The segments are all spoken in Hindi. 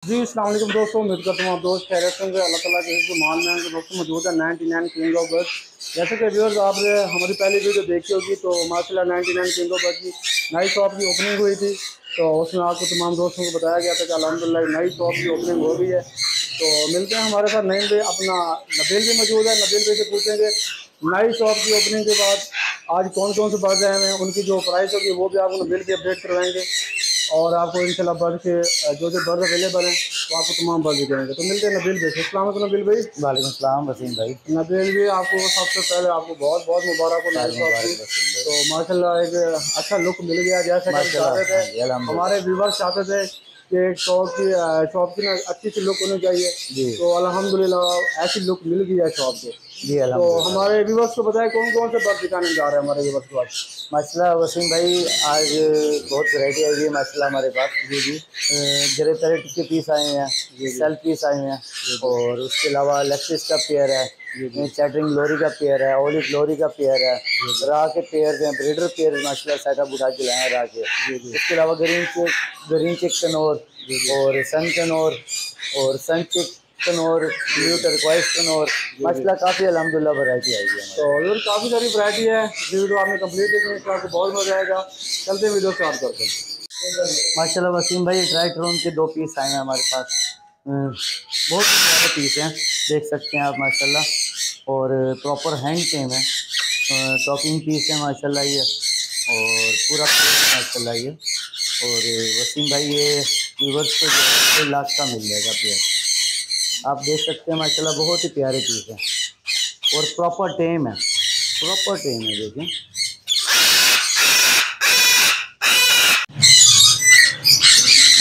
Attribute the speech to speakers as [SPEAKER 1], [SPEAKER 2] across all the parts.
[SPEAKER 1] जी अस्सलाम वालेकुम दोस्तों, उम्मीद करता हूँ आप दोस्त खैरियत से होंगे। अल्लाह ताला के हिफ्ज़ मान में हैं। दोस्तों मौजूद है 99 किंग ऑफ बर्ड्स। जैसे कि व्यूअर्स आपने हमारी पहली वीडियो देखी होगी तो माशाल्लाह 99 किंग ऑफ बर्ड्स की नई शॉप की ओपनिंग हुई थी। तो उसमें आपको तमाम दोस्तों को बताया गया था कि अल्हम्दुलिल्लाह नई शॉप की ओपनिंग हो रही है। तो मिलते हैं हमारे साथ नईम भाई, अपना नबील भी मौजूद है। नबील भाई से पूछेंगे नई शॉप की ओपनिंग के बाद आज कौन कौन से बर्ड आए हैं, उनकी जो प्राइस होगी वो भी आपको नबील की अपडेट करवाएंगे। और आपको इंशाल्लाह बर्ड के जो बर्ड अवेलेबल हैं तो आपको तमाम बर्ड दिखाएंगे। तो मिलते हैं नबील भाई से। अस्सलाम वालेकुम नबील भाई।
[SPEAKER 2] वालेकुम सलाम वसीम भाई।
[SPEAKER 1] नबील भी आपको सबसे पहले आपको बहुत बहुत मुबारक हो नई
[SPEAKER 2] साल
[SPEAKER 1] शॉप की।
[SPEAKER 2] मुबारक वसीम भाई।
[SPEAKER 1] तो माशाल्लाह एक अच्छा लुक मिल गया जैसे कि हम
[SPEAKER 2] माशाल्लाह,
[SPEAKER 1] चाहते थे।
[SPEAKER 2] हाँ जी अल्हम्दुलिल्लाह।
[SPEAKER 1] हमारे व्यूवर्स चाहते थे कि शॉप की ना अच्छी सी लुक होनी चाहिए।
[SPEAKER 2] जी
[SPEAKER 1] तो अल्हम्दुलिल्लाह ऐसी लुक मिल गई है शॉप को।
[SPEAKER 2] जी
[SPEAKER 1] तो
[SPEAKER 2] अल्हम्दुलिल्लाह।
[SPEAKER 1] हमारे व्यूवर्स को बताएं कौन कौन से बर्ड दिखाने जा रहे हैं हमारे व्यूवर्स को आज।
[SPEAKER 2] माशाल्लाह वसीम भाई, आज बहुत वैरायटी आई हुई है माशाल्लाह हमारे पास।
[SPEAKER 1] जी जी
[SPEAKER 2] ग्रे पैरेट के पीस आए हैं,
[SPEAKER 1] जी जी
[SPEAKER 2] सेल पीस आए हैं,
[SPEAKER 1] जी जी
[SPEAKER 2] और उसके अलावा लेक्सिस का पेयर है,
[SPEAKER 1] जी जी
[SPEAKER 2] चैटरिंग लोरी का पेयर है, ओलिव लोरी का पेयर है,
[SPEAKER 1] जी जी
[SPEAKER 2] रा के पेयर हैं, ब्रीडर पेयर माशाल्लाह सेटअप उठा के लाए हैं रा के।
[SPEAKER 1] जी जी
[SPEAKER 2] इसके अलावा ग्रीन चिक कनौर
[SPEAKER 1] जी जी
[SPEAKER 2] और सन कनौर और सन चिक कनौर, ब्लू टर्कवाइज कनौर,
[SPEAKER 1] जी जी।
[SPEAKER 2] माशाल्लाह काफ़ी अल्हम्दुलिल्लाह वैरायटी आई है
[SPEAKER 1] तो
[SPEAKER 2] हमारे
[SPEAKER 1] और काफ़ी सारी वैरायटी है। वीडियो आपने कंप्लीट देखनी है तो आपको बहुत मजा आएगा। चलते हैं वीडियो स्टार्ट करते हैं।
[SPEAKER 2] पास। माशाल्लाह वसीम भाई, ट्राइट्रोन के 2 पीस आए हैं हमारे पास। बहुत प्यारे पीस हैं, देख सकते हैं आप माशाल्लाह। और प्रॉपर हैंड टेम है, टॉकिंग पीस है माशाल्लाह ये, और पूरा माशाल्लाह ये। और वसीम भाई ये व्यूवर्स को जो है 1 लाख का मिल जाएगा पेयर। आप देख सकते हैं माशाल्लाह, बहुत ही प्यारे पीस हैं और प्रॉपर टेम है, प्रॉपर टेम है। देखिए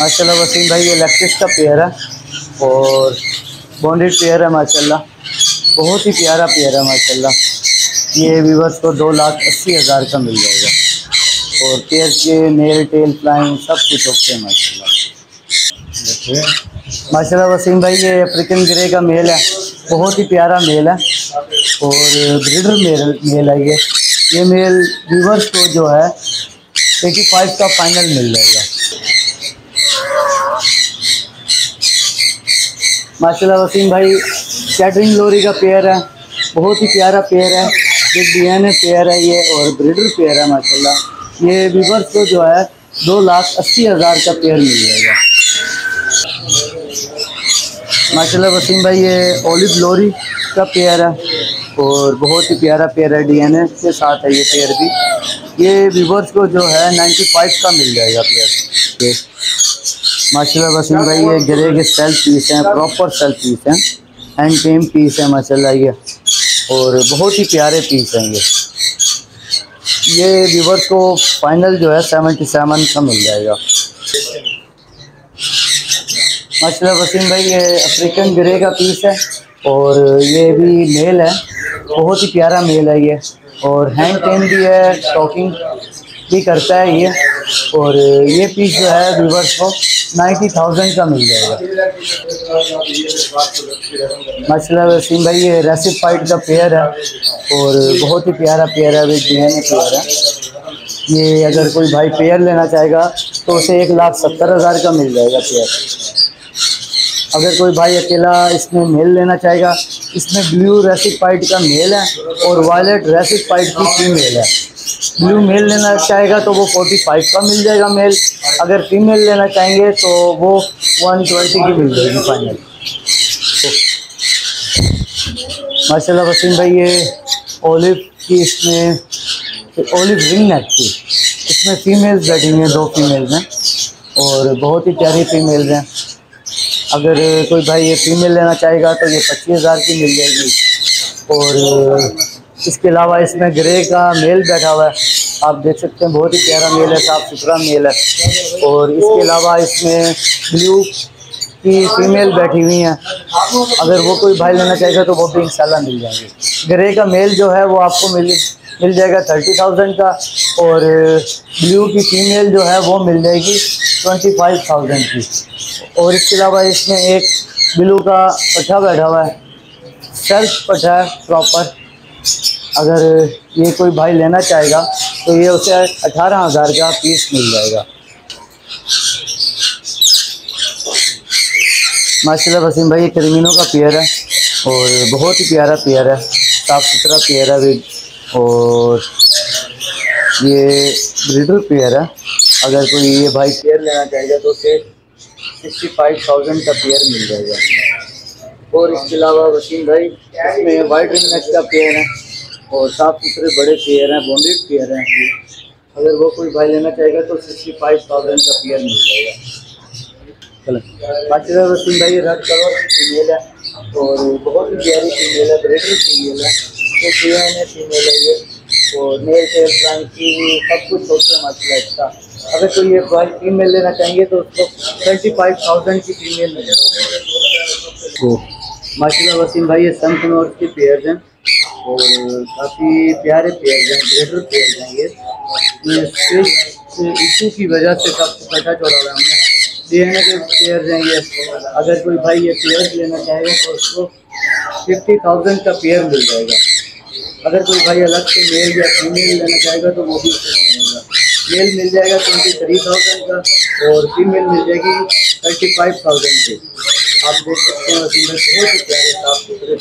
[SPEAKER 2] माशाल्लाह वसीम भाई, ये लेक्सिस का पेयर है और बॉन्डेड पेयर है माशाल्लाह, बहुत ही प्यारा पेयर है माशाल्लाह। ये व्यूवर्स को 2,80,000 का मिल जाएगा, और पेयर के नेल टेल फ्लाइंग सब कुछ ओके है माशाल्लाह। देखिए माशाल्लाह वसीम भाई, ये अफ्रीकन ग्रे का मेल है, बहुत ही प्यारा मेल है और ब्रीडर मेल है ये मेल व्यूवर्स को जो है 85 का फाइनल मिल जाएगा माशाल्लाह। वसीम भाई कैटरिंग लोरी का पेयर है, बहुत ही प्यारा पेयर है, जो डीएनए पेयर है ये और ब्रीडर पेयर है माशाल्लाह। ये व्यूवर्स को जो है 2,80,000 का पेयर मिल जाएगा माशाल्लाह। वसीम भाई ये ओलिव लोरी का पेयर है और बहुत ही प्यारा पेयर है, डीएनए के साथ है ये पेयर भी। ये व्यूवर्स को जो है 95 का मिल जाएगा पेयर माशाल्लाह। वसीम भाई ये ग्रे के सेल पीस हैं, प्रॉपर सेल पीस हैं, हैंड टेम पीस है माशाल्लाह ये, और बहुत ही प्यारे पीस हैं ये व्यूवर्स को फाइनल जो है 77 का मिल जाएगा माशाल्लाह। वसीम भाई ये अफ्रीकन ग्रे का पीस है और ये भी मेल है, बहुत ही प्यारा मेल है ये, और हैंड टेम भी है, टॉकिंग भी करता है ये। और ये पीस जो है व्यूवर्स को 90,000 का मिल जाएगा माशाल्लाह। वसीम भाई ये रेसिफाइड का पेयर है और बहुत ही प्यारा पेयर है, विद डीएनए पेयर है ये। अगर कोई भाई पेयर लेना चाहेगा तो उसे 1,70,000 का मिल जाएगा पेयर। अगर कोई भाई अकेला इसमें मेल लेना चाहेगा, इसमें ब्लू रेसिफाइड का मेल है और वायलेट रेसिफाइड की फीमेल है। ब्लू मेल लेना चाहेगा तो वो 45 का मिल जाएगा मेल, अगर फीमेल लेना चाहेंगे तो वो 120 की मिल जाएगी फाइनल माशाल्लाह। वसीम भाई ये ओलिव की, इसमें ओलिव रिंग नेक की, इसमें फीमेल्स बैठी हुई हैं, 2 फीमेल्स हैं और बहुत ही प्यारी फीमेल्स हैं। अगर कोई भाई ये फीमेल लेना चाहेगा तो ये 25,000 की मिल जाएगी। और इसके अलावा इसमें ग्रे का मेल बैठा हुआ है, आप देख सकते हैं, बहुत ही प्यारा मेल है, साफ़ सुथरा मेल है। और इसके अलावा इसमें ब्लू की फीमेल बैठी हुई हैं, अगर वो कोई भाई लेना चाहेगा तो वो भी इंशाल्लाह मिल जाएंगे। ग्रे का मेल जो है वो आपको मिल जाएगा 30,000 का, और ब्लू की फीमेल जो है वो मिल जाएगी 25,000 की। और इसके अलावा इसमें एक ब्लू का पट्ठा बैठा हुआ है, सेल्फ पट्ठा है प्रॉपर, अगर ये कोई भाई लेना चाहेगा तो ये उसे 18,000 का पीस मिल जाएगा माशाल्लाह वसीम भाई, ये क्रिमिनो का पेयर है और बहुत ही प्यारा पेयर है, साफ़ सुथरा पेयर है भी। और ये ब्रीडर पेयर है। अगर कोई ये भाई पेयर लेना चाहेगा तो उसे 65,000 का पेयर मिल जाएगा। और इसके अलावा वसीम भाई, इसमें वाइट रिंग नेक का पेयर है और साफ़ सुथरे बड़े पेयर हैं, बॉन्डेड पेयर हैं। अगर वो कोई भाई लेना चाहेगा तो 65,000 का पेयर मिल जाएगा। माशाल्लाह वसीम भाई, रेड कलर की फीमेल है और बहुत ही प्यारी फीमेल है, ब्रीडर फीमेल है, तो DNA फीमेल है ये। और मेल टेल फ्लाइंग की सब कुछ होता है माशाल्लाह इसका। अगर तो ये भाई फीमेल लेना चाहेंगे तो उसको 35,000 की फीमेल मिल जाएगी। तो माशाल्लाह वसीम भाई, ये सन कनौर के पेयर्स हैं और काफ़ी प्यारे पेयर्स हैं, ब्रीडर पेयर्स हैं ये इशू की वजह से सब कटा छोड़ा हुआ हमने। DNA के पेयर्स हैं ये। अगर कोई भाई ये पेयर्स लेना चाहेगा तो उसको 50,000 का पेयर मिल जाएगा। अगर कोई भाई अलग से मेल या फीमेल लेना चाहेगा तो वो भी मिल जाएगा। मेल मिल जाएगा 23,000 का और फीमेल मिल जाएगी 35,000 की। आप देख सकते हैं वसीम भाई, बहुत ही प्यारे साफ सुथरे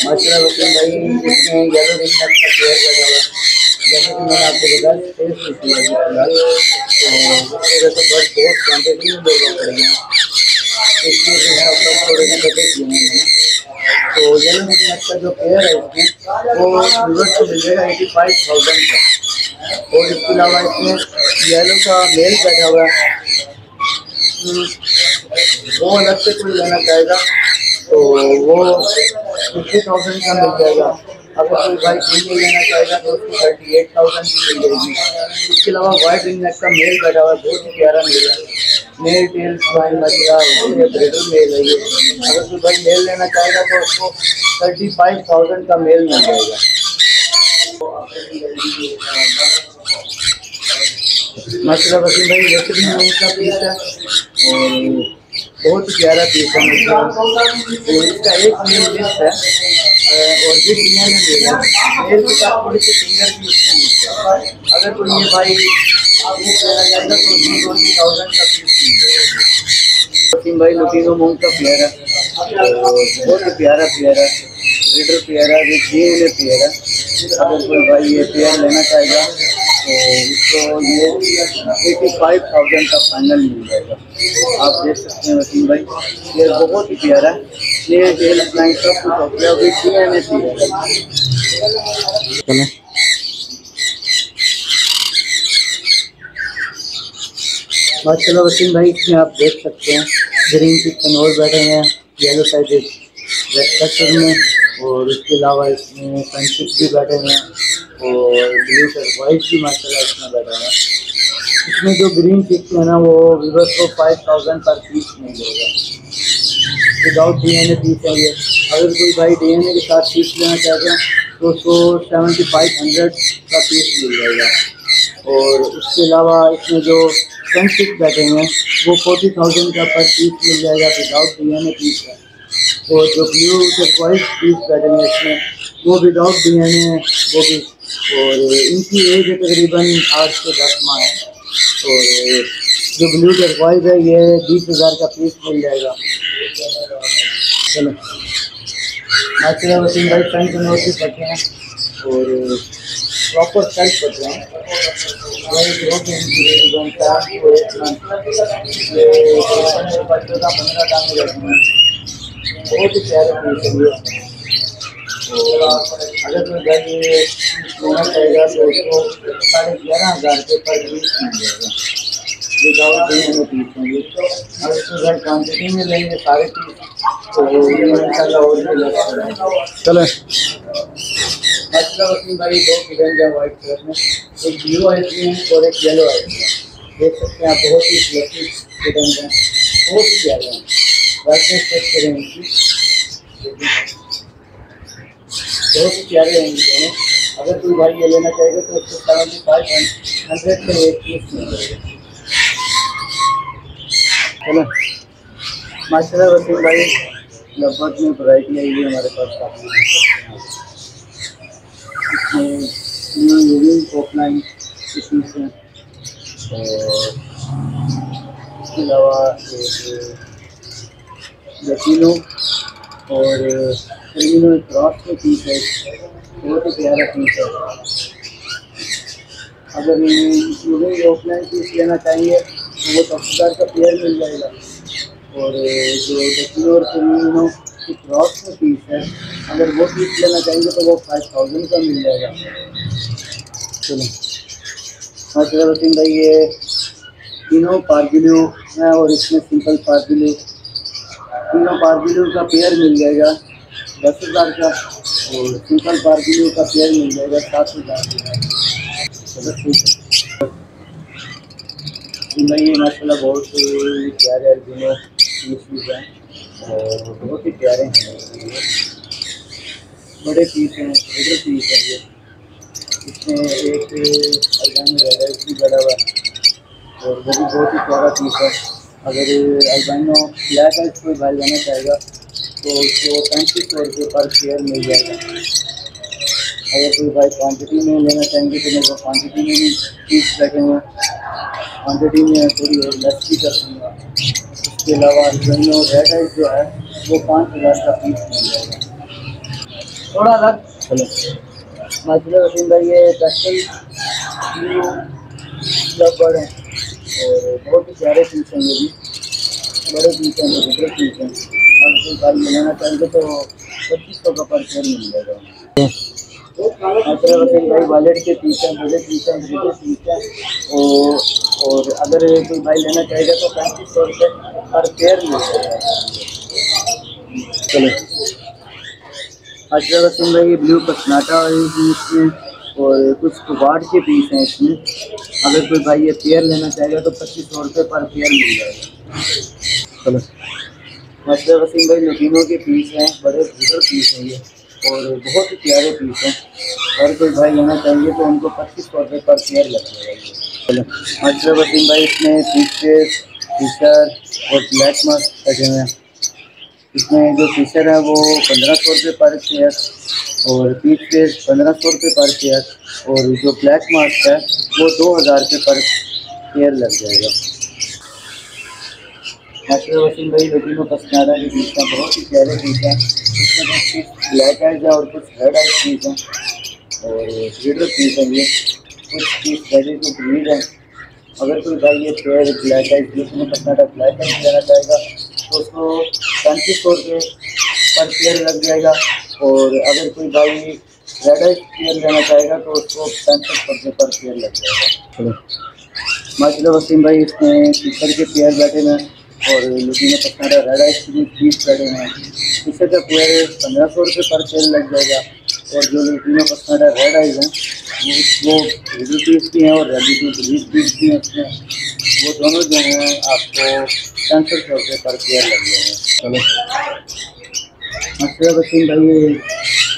[SPEAKER 2] माशाल्लाह वसीम भाई, इसमें येलो रिंग नेक का पेयर लगा हुआ है। जैसे कि मैंने आपको बताया टेस्ट होती है फिलहाल, तो बस बहुत क्वान्टिटी में लोग पड़े हैं, इसलिए जो है ऊपर थोड़े से बचे किए हैं। तो येलो रिंग नेक का जो पेयर है इसमें वो रिवर्स को मिल जाएगा 85,000 का। और इसके अलावा इसमें येलो का मेल बैठा हुआ है, वो अलग से कोई लेना चाहेगा तो वो 50,000 का मिल जाएगा। अगर कोई भाई फीमेल लेना चाहेगा तो उसको 38,000 की मिल जाएगी। इसके अलावा वाइट रिंग नेक का मेल बैठा हुआ है, बहुत ही प्यारा मेल है, मेल टेल फ्लाइंग मतलब ब्रीडर मेल है ये। अगर कोई भाई मेल लेना चाहेगा तो उसको 35,000 का मेल मिल जाएगा। माशाल्लाह वसीम भाई, वैसे भी मूंग का पीस है और बहुत ही प्यारा पीस है मतलब। तो इसका एक मेल लिस्ट है और भी दुनिया में मेल है। मेल के साथ थोड़ी सी फिंगर भी उसकी लिस्ट है। अगर कोई ये भाई पीस लेना चाहेगा तो उसको 20,000 का पीस मिल जाएगा। वसीम भाई, लुटीनो मूंग का पेयर है और बहुत ही प्यारा पेयर है, ब्रीडर पेयर है, DNA पेयर है। अगर कोई भाई ये पेयर लेना चाहेगा तो इसको ये 85,000 का फाइनल मिल जाएगा। आप देख सकते हैं वसीम भाई, ये बहुत ही प्यारा है, ये जेल फ्लाइंग सब कुछ हो गया, अभी DNA पेयर है। माशाल्लाह वसीम भाई, इसमें आप देख सकते हैं ग्रीन चिक कनौर बैठे हुए हैं येलो साइड रेड में, और उसके अलावा इसमें पेंसिल भी बैठे हुए हैं और ब्लू टर्कवाइज भी माशाल्लाह इसमें बैठा हुआ है। इसमें जो ग्रीन चिक है ना वो विवर्स को 5,000 पर पीस मिल जाएगा, विदाउट DNA पीस है ये। अगर कोई भाई DNA के साथ पीस लेना चाहेगा तो उसको 7,500 का पीस मिल जाएगा। और उसके अलावा इसमें जो पेंसिल बैठे हैं वो 40,000 का पर पीस मिल जाएगा, विदाउट DNA पीस है। और जो ब्लू टर्कवाइज पीस बैठे हैं इसमें वो विदाउट DNA है वो भी। और इनकी एज है तकरीबन 8 से 10 माह है। और जो ब्लू टर्कवाइज है ये 20,000 का पीस मिल जाएगा। चलो माशाल्लाह वसीम भाई, फ्रंट कनौर से पटे हैं और प्रॉपर सेल्फ पटे हैं। वही ग्रोथ बनता है वो 15 दाम में रहते हैं, बहुत ही प्यारे पीस है ये। और अगर कोई भाई लेना चाहेगा तो उसको 11,500 के पर पीस मिल जाएगा, विदाउट DNA पीस है ये। अगर कोई भाई क्वान्टिटी में लेंगे सारे पीस तो इंशाल्लाह और भी लग जाएगा। चलो माशाल्लाह वसीम भाई, 2 किडेंज है वाइट कलर में, एक ब्लू आइज में और एक येलो आइज में। देख सकते हैं आप, बहुत ही फ्लफी किडेंज हैं, बहुत ही प्यारे हैं। ब्राइटनेस चेक करें इनकी, बहुत ही प्यारे हैं दोनों। अगर कोई भाई ये लेना चाहेगा तो उसको 7,500 का एक पीस मिल जाएगा। चलो माशाल्लाह वसीम भाई, लगभग में वैरायटी आई है हमारे पास काफ़ी। इसमें न्यू यूविंग ऑफलाइन किस्म से और इसके अलावा एक लचीनो और टर्मिनो क्रॉस में पीस है, बहुत ही प्यारा पीस है। अगर इसमें ऑफलाइन पीस लेना चाहिए तो वो 10,000 का पेयर मिल जाएगा। और जो लचीनो और टर्मिनो की क्रॉस में पीस है, अगर वो पीस लेना चाहिए तो वो 5,000 का मिल जाएगा। चलो माशाल्लाह वसीम भाई, ये तीनों पारगिलो है और इसमें सिंपल पारगिलो, तीनों पारगिलो का पेयर मिल जाएगा 10,000 का, और सिंपल पारगिलो का पेयर मिल जाएगा 7,000 का। चलो ठीक है भाई, ये माशाल्लाह बहुत ही प्यारे अल्बिनो पीस हैं और बहुत ही प्यारे हैं। बड़े पीस हैं, छोटे पीस हैं। ये इसमें एक अल्बानो रेड भी बड़ा हुआ और वो भी बहुत ही प्यारा पीस है। अगर अल्बानो ब्लैक है कोई भाई लेना चाहेगा तो उसको 3500 रुपये पर पेयर मिल जाएगा। अगर कोई भाई क्वांटिटी में लेना चाहेंगे तो मेरे को क्वांटिटी में भी पीस लगेंगे, क्वांटिटी में थोड़ी और लेस भी कर दूँगा। इसके अलावा अल्बानो रेड आइस जो है वो 5,000 का पीस मिल जाएगा। थोड़ा अलग चलो माशाल्लाह वसीम भाई, ये पेस्टल ब्लू लव हैं और बहुत ही प्यारे पीस हैं। ये भी बड़े पीस हैं, बड़े पीस हैं। और कोई भाई लेना चाहेंगे तो 2500 का पर पेयर मिल जाएगा। माशाल्लाह वसीम भाई, वॉलेट के पीस हैं, बड़े पीस हैं, बड़े पीस हैं। और अगर कोई भाई लेना चाहेगा तो 3500 रुपये पर पेयर मिल जाएगा। चलो माशाल्लाह वसीम भाई, ये ब्लू पसनाटा इसमें और कुछ कुबाड़ के पीस हैं इसमें। अगर कोई भाई ये पेयर लेना चाहेगा तो 2500 रुपये पर पेयर मिल जाएगा। चलो माशाल्लाह वसीम भाई, लटीनों के पीस हैं, बड़े ब्यूटीफुल पीस हैं ये और बहुत ही प्यारे पीस हैं। अगर कोई भाई लेना चाहिए तो उनको 2500 रुपये पर पेयर लग जाएगा। चलो माशाल्लाह वसीम भाई, इसमें फीचर्स फीचर और ब्लैक मास्क लगे हुए हैं। इसमें जो फीचर है वो 1500 रुपये पर पेयर और पीच पेज 1500 रुपये पर पेयर और जो ब्लैक मास्क है वो 2,000 रुपये पर पेयर लग जाएगा। माशाल्लाह वसीम भाई, लटीनो पसनाडा के पीस हैं, बहुत ही प्यारे पीस हैं। इसमें कुछ ब्लैक आइज है और कुछ रेड आइज पीस हैं और ब्रीडर पीस हैं। ये कुछ पीस रेडी टू ब्रीड हैं। अगर कोई भाई ये पेयर ब्लैक आइज लटीनो पसनाडा ब्लैक आइज लेना चाहेगा तो उसको 3500 रुपये पर पेयर लग जाएगा। और अगर कोई भाई रेड आइस पेयर लेना चाहेगा तो उसको 6500 रुपये पर पेयर लग जाएगा। माशाल्लाह वसीम भाई, इसमें टीचर के पेयर बैठे हैं और लटीनो पसनाडा रेड आइस के भी पीस बैठे हैं। टीचर का पेयर 1500 रुपये पर पेयर लग जाएगा और जो लटीनो पसनाडा रेड आइस हैं वो रेडी पीस भी हैं और रेडी टू ब्रीड पीस भी हैं। इसमें वो दोनों जो हैं आपको 6500 रुपये पर पेयर लग जाएंगे। चलो माशाल्लाह वसीम भाई, ये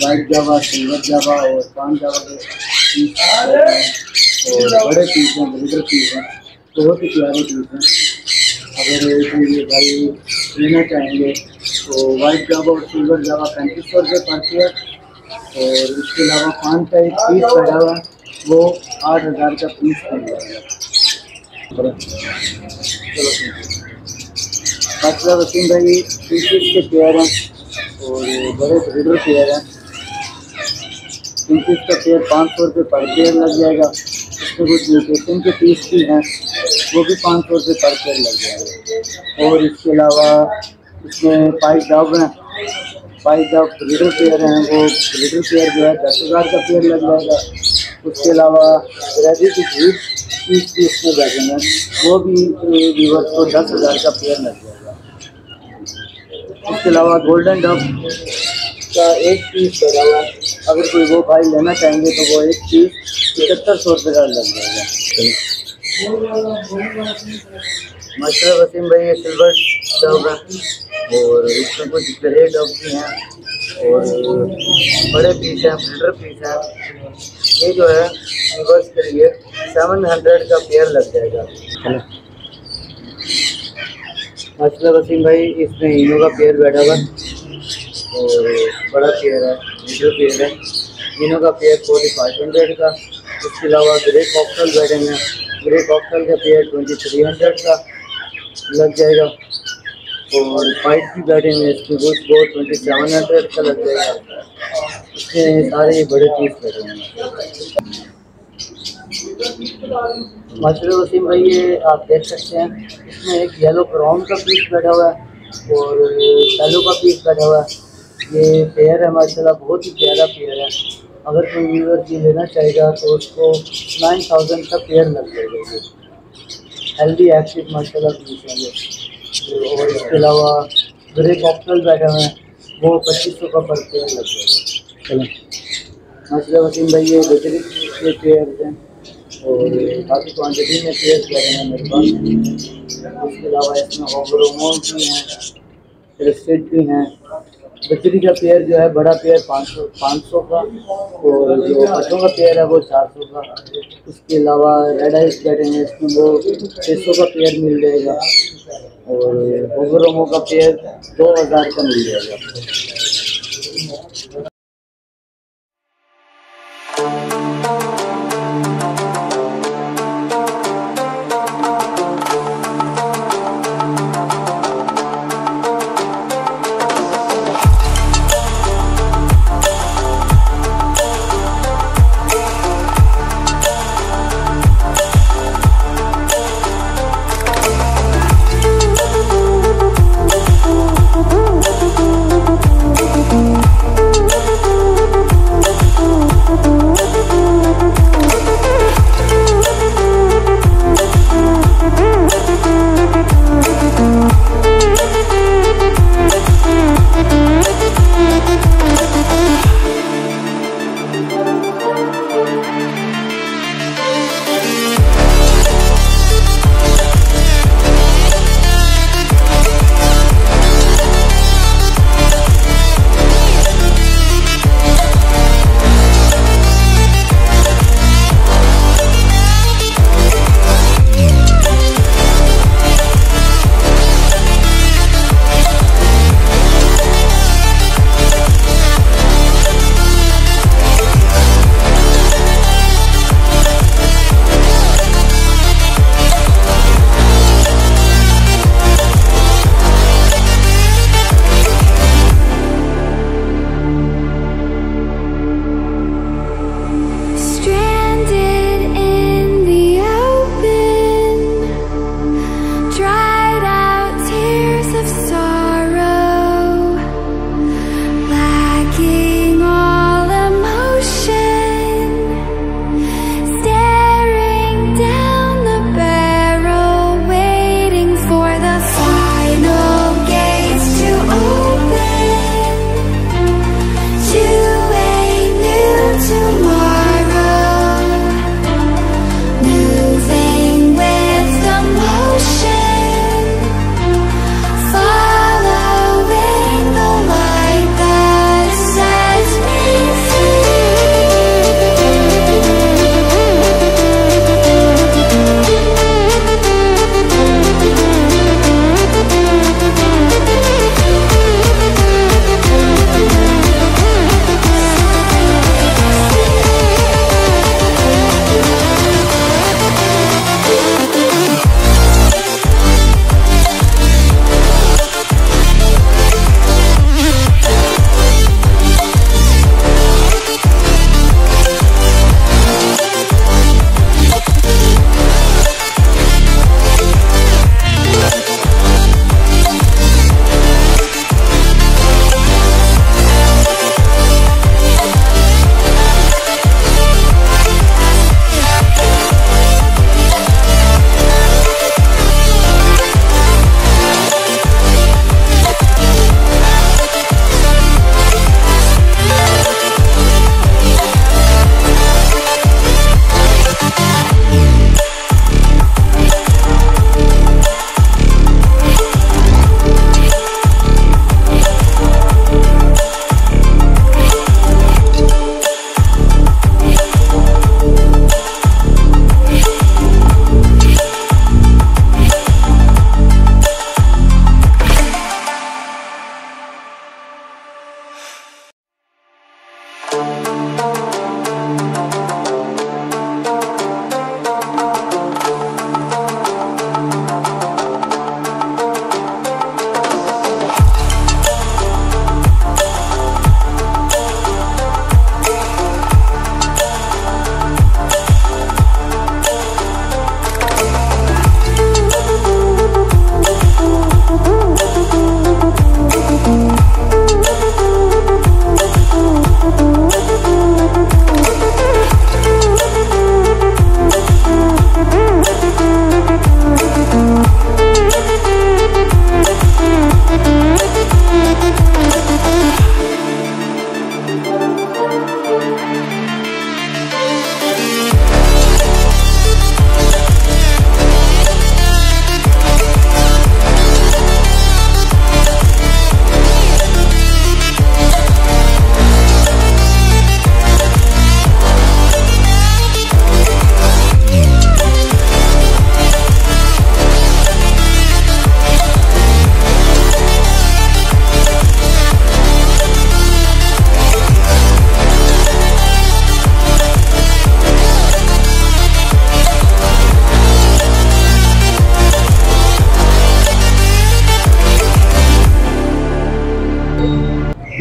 [SPEAKER 2] वाइट जावा, सिल्वर जावा और पान जावा के पीस और बड़े पीस हैं, बड़े पीस हैं, बहुत ही प्यारे पीस हैं। अगर कोई भाई लेना चाहेंगे तो वाइट जावा और सिल्वर जावा 3500 रुपये पर पेयर और इसके अलावा पान का एक पीस बैठा हुआ वो 8,000 का पीस मिल जाएगा। माशाल्लाह वसीम भाई, पीसेस के पेयर हैं और बड़े ब्रीडर पेयर हैं। पीसेस का पेयर 500 रुपये पर पेयर लग जाएगा। इसमें कुछ म्यूटेशन के पीस भी हैं, वो भी 500 रुपये पर पेयर लग जाएगा। और इसके अलावा इसमें पाइप डॉग हैं, पाइप डॉग ब्रीडर पेयर हैं, वो ब्रीडर पेयर जो है 10,000 का पेयर लग जाएगा। उसके अलावा रेडी टू ब्रीड पीस भी इसमें बैठेंगे, वो भी व्यूअर्स को 10,000 का पेयर लग जाएगा। इसके अलावा गोल्डन डब का एक पीस लगा हुआ है। अगर कोई वो भाई लेना चाहेंगे तो वो एक पीस 7500 रुपये का लग जाएगा। माशाल्लाह वसीम भाई, ये सिल्वर डब है और इसमें कुछ ग्रे डब भी हैं और बड़े पीस हैं, ब्रीडर पीस हैं। ये जो है व्यूअर्स के लिए 700 का पेयर लग जाएगा। माशाल्लाह वसीम भाई, इसमें हीनो का पेयर बैठा हुआ और बड़ा पेयर है, लीडर पेयर है। हीनो का पेयर 4500 का। इसके अलावा ग्रे कॉकटेल बैठे हैं, ग्रे कॉकटेल का पेयर 2300 का। लग जाएगा। और वाइट की बैटिंग में इसमें वो 2700 का लग जाएगा। इसमें सारे बड़े पीस बैठे हैं माशाल्लाह वसीम भाई। ये आप देख सकते हैं इसमें एक येलो ब्राउन का पीस बैठा हुआ है और येलो का पीस बैठा हुआ है। ये पेयर है माशाल्लाह, बहुत ही प्यारा पेयर है। अगर कोई व्यूअर की लेना चाहेगा तो उसको 9000 का पेयर लग जाएगा। ये हेल्दी एक्टिव माशाल्लाह पीस है ये। और इसके अलावा ग्रे कॉकटेल बैठे हुए हैं, वो 2500 का पर पेयर लग जाएगा। चलें माशाल्लाह वसीम भाई, ये बजरी के पेयर हैं और काफ़ी क्वान्टिटी में पेयर बैठे हैं मेरे पास। इसके अलावा इसमें ओवरोमोन भी हैं, रेस्टेड भी हैं। बजरी का पेयर जो है बड़ा पेयर 500 का, और जो बच्चों का पेयर है वो 400 का। उसके अलावा रेड आइस बैठेंगे, इसमें वो 600 का पेयर मिल जाएगा। और ओवरोमो का पेयर 2000 का मिल जाएगा।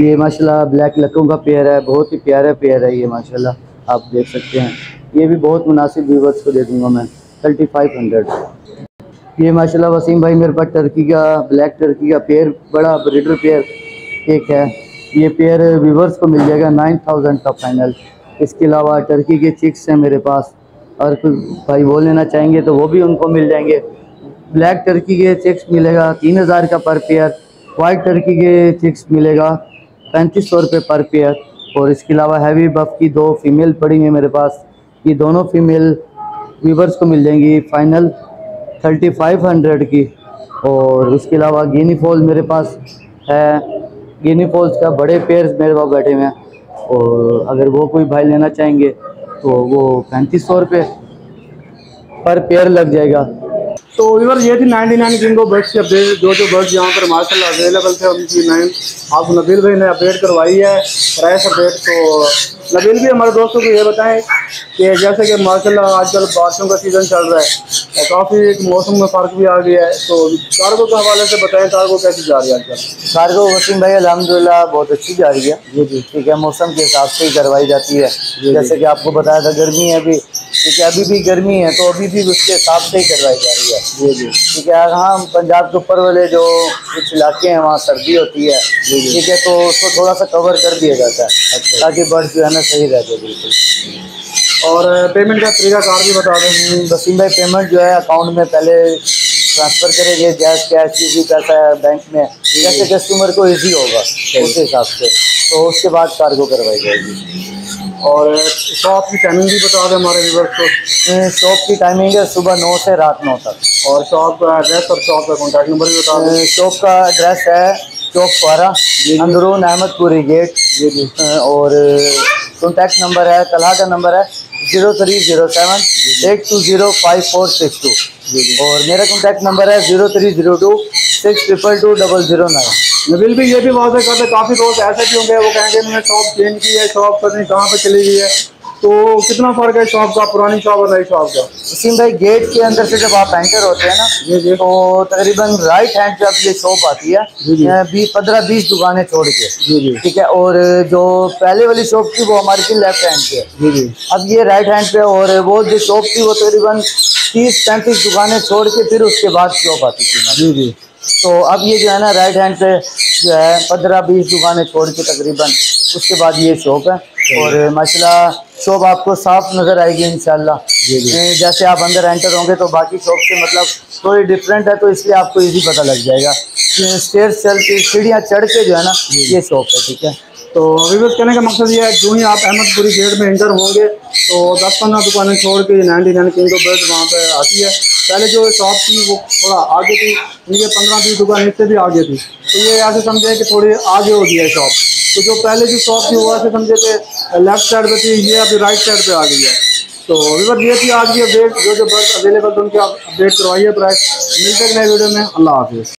[SPEAKER 2] ये माशाल्लाह ब्लैक लकों का पेयर है, बहुत ही प्यारा पेयर है ये माशाल्लाह, आप देख सकते हैं। ये भी बहुत मुनासिब व्यूवर्स को दे दूँगा मैं 3500। ये माशाल्लाह वसीम भाई मेरे पास टर्की का ब्लैक टर्की का पेयर, बड़ा ब्रीडर पेयर एक है। ये पेयर व्यूवर्स को मिल जाएगा 9000 का फाइनल। इसके अलावा टर्की के चिक्स हैं मेरे पास, और कुछ भाई वो लेना चाहेंगे तो वो भी उनको मिल जाएंगे। ब्लैक टर्की के चिक्स मिलेगा 3000 का पर पेयर, वाइट टर्की के चिक्स मिलेगा 3500 रुपये पर पेयर। और इसके अलावा हैवी बफ की 2 फीमेल पड़ी हैं मेरे पास, ये दोनों फीमेल व्यूवर्स को मिल जाएंगी फाइनल 3500 की। और इसके अलावा गिनी फॉल्स मेरे पास है, गिनी फॉल्स का बड़े पेयर्स मेरे पास बैठे हुए हैं, और अगर वो कोई भाई लेना चाहेंगे तो वो 3500 रुपये पर पेयर लग जाएगा।
[SPEAKER 1] तो इधर ये थी 99 किंगो बर्ड्स की अपडेट। जो बर्ड्स यहाँ पर माशाल्लाह अवेलेबल थे उनकी नाम आपको नबील भाई ने अपडेट करवाई है, प्राइस अपडेट। तो नबील भी हमारे दोस्तों को ये बताएं कि जैसे कि माशाल्लाह आजकल बारिशों का सीज़न चल रहा है, काफ़ी मौसम में फ़र्क भी आ गया है, तो कार्गो के हवाले से बताएं कार्गो कैसी जा रही है आजकल?
[SPEAKER 2] कार्गो वसीम भाई अल्हम्दुलिल्लाह बहुत अच्छी जा रही है। जी ठीक है, मौसम के हिसाब से ही करवाई जाती है। जैसे कि आपको बताया था गर्मी है अभी, ठीक है, अभी भी गर्मी है तो अभी भी उसके हिसाब से ही करवाई जा रही है। जी ठीक है। हाँ, पंजाब के ऊपर वाले जो कुछ इलाके हैं वहाँ सर्दी होती है, ठीक है, तो उसको थोड़ा सा कवर कर दिया जाता है ताकि बर्ड्स जो है ना सही रहते हैं बिल्कुल।
[SPEAKER 1] और पेमेंट का तरीका कार भी बता दें
[SPEAKER 2] वसीम भाई। पेमेंट जो है अकाउंट में पहले ट्रांसफ़र करेंगे, जैस कैश भी पैसा है बैंक में, जैसे कस्टमर को इजी होगा उस हिसाब से, तो उसके बाद कार्गो करवाई जाएगी।
[SPEAKER 1] और शॉप की टाइमिंग भी बता दें हमारे व्यूअर्स को।
[SPEAKER 2] शॉप की टाइमिंग है सुबह 9 से रात 9 तक।
[SPEAKER 1] और शॉप का एड्रेस और शॉप का कॉन्टैक्ट नंबर भी बता दें।
[SPEAKER 2] शॉप का एड्रेस है चौक पारा, अंदरून अहमदपुरी गेट। और कॉन्टैक्ट नंबर है, तलहा का नंबर है 0307 8205462। और मेरा कॉन्टैक्ट नंबर है 0302 6222 009।
[SPEAKER 1] नबील भी ये भी वादे करते, काफ़ी दोस्त ऐसे भी होंगे वो कहेंगे मैंने शॉप चेंज की है, शॉप पता नहीं कहाँ पे चली गई है, तो कितना फ़र्क है शॉप का, पुरानी शॉप और नई शॉप का?
[SPEAKER 2] वसीम भाई गेट के अंदर से जब आप एंटर होते हैं ना, तो तकरीबन राइट हैंड पे आपकी शॉप आती है, 15-20 दुकानें छोड़ के, ठीक है। और जो पहले वाली शॉप थी वो हमारी थी लेफ्ट हैंड पे, अब ये राइट हैंड पे। और वो जो शॉप थी वो तकरीबन 30-35 दुकानें छोड़ के फिर उसके बाद शॉप आती थी। तो अब ये जो है ना राइट हैंड पे जो है 15-20 दुकानें छोड़ के तकरीबन उसके बाद ये शॉप है। और माशाल्लाह शॉप आपको साफ नज़र आएगी इंशाल्लाह। जैसे आप अंदर एंटर होंगे तो बाकी शॉप से मतलब थोड़ी डिफरेंट है, तो इसलिए आपको इजी पता लग जाएगा। स्टेयर्स चल के सीढ़ियाँ चढ़ के जो है ना ये शॉप है, ठीक है।
[SPEAKER 1] तो व्यूअर्स कहने का मकसद ये है जो ही आप अहमदपुरी गेट में एंटर होंगे तो 10-15 दुकानें छोड़ के 99 किंगो बर्ड्स वहाँ पे आती है। पहले जो शॉप थी वो थोड़ा आगे थी, उनके 15-20 दुकान इससे भी आगे थी, तो ये ऐसे समझे कि थोड़ी आगे हो गई है शॉप। तो जो पहले जो शॉप थी वो ऐसे समझे कि लेफ्ट साइड पे थी, ये अभी राइट साइड पे आ गई है। तो व्यूअर्स ये थी आज की अपडेट, जो बर्ड्स अवेलेबल थे उनकी अपडेट करवाइए प्राइस। मिलते हैं नए वीडियो में। अल्लाह हाफिज़।